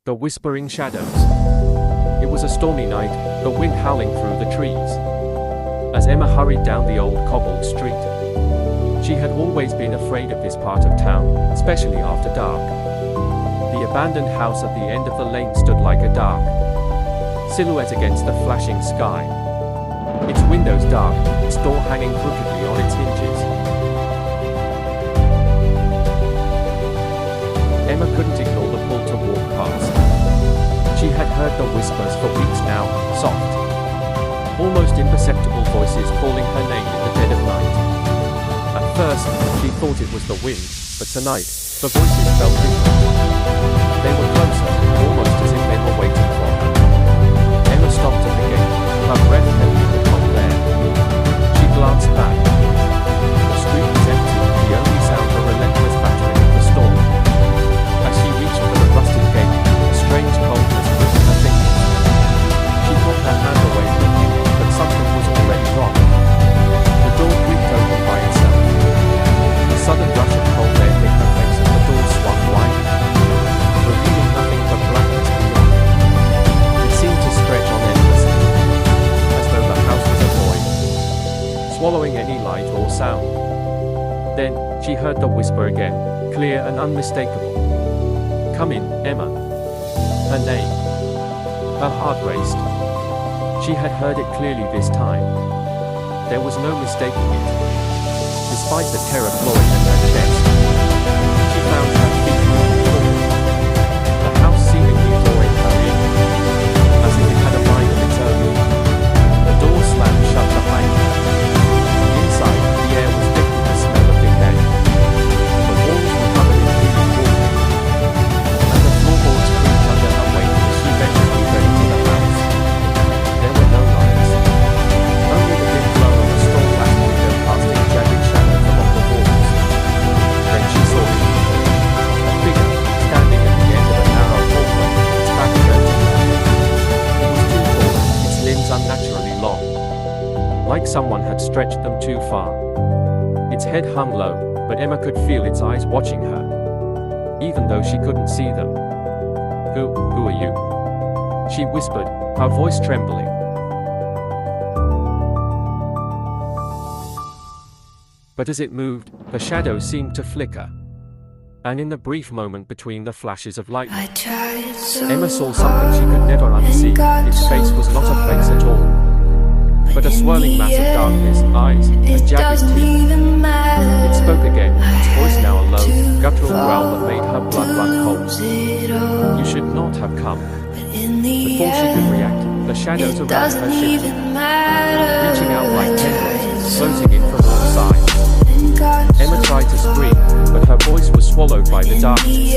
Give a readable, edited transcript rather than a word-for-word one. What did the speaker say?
The whispering shadows. It was a stormy night, the wind howling through the trees. As Emma hurried down the old cobbled street, she had always been afraid of this part of town, especially after dark. The abandoned house at the end of the lane stood like a dark silhouette against the flashing sky. Its windows dark, its door hanging crookedly on its hinges. Emma couldn't ignore the pull to walk past. She had heard the whispers for weeks now, soft, almost imperceptible voices calling her name in the dead of night. At first, she thought it was the wind, but tonight, the voices felt different. They were closer, almost as if they were waiting for her. Emma stopped at the gate, her breath heavy in the cold air. She glanced back. The street was empty, the only sound the relentless battering of the storm. As she reached for the rusted gate, a strange coldness gripped her fingers. She pulled her hand away from it, but something was already wrong. The door creaked open by itself. A sudden rush of cold air hit her face and the door swung wide, revealing nothing but blackness beyond. It seemed to stretch on endlessly, as though the house was a void, swallowing any light or sound. Then, she heard the whisper again, clear and unmistakable. "Come in, Emma." Her name. Her heart raced. She had heard it clearly this time. There was no mistaking it. Despite the terror clawing at her chest, she found her feet moving forward. The house seemingly drawing her in, as if it had a mind of its own. The door slammed shut behind her. Inside, the air was thick with the smell of decay. The walls were covered in peeling wood, and the floorboards creaked under her weight as she ventured deeper into the house. There were no lights, only the dim glow of a storm glass window casting jagged shadows along the walls. Then she saw it. A figure, standing at the end of a narrow hallway, its back turned to her. It was too tall, its limbs unnaturally long, like someone had stretched them too far. Its head hung low, but Emma could feel its eyes watching her, even though she couldn't see them. Who are you?" she whispered, her voice trembling. But as it moved, the shadow seemed to flicker. And in the brief moment between the flashes of lightning, Emma saw something she could never unsee. Its face was not a face at all, but a swirling mass of darkness, eyes, and jagged teeth. It spoke again, its voice now a low, guttural growl that made her blood run cold. "You should not have come." Before she could react, the shadows around her shifted, reaching out like tendrils, closing in from all sides. Emma tried to scream, but her voice was swallowed by the darkness.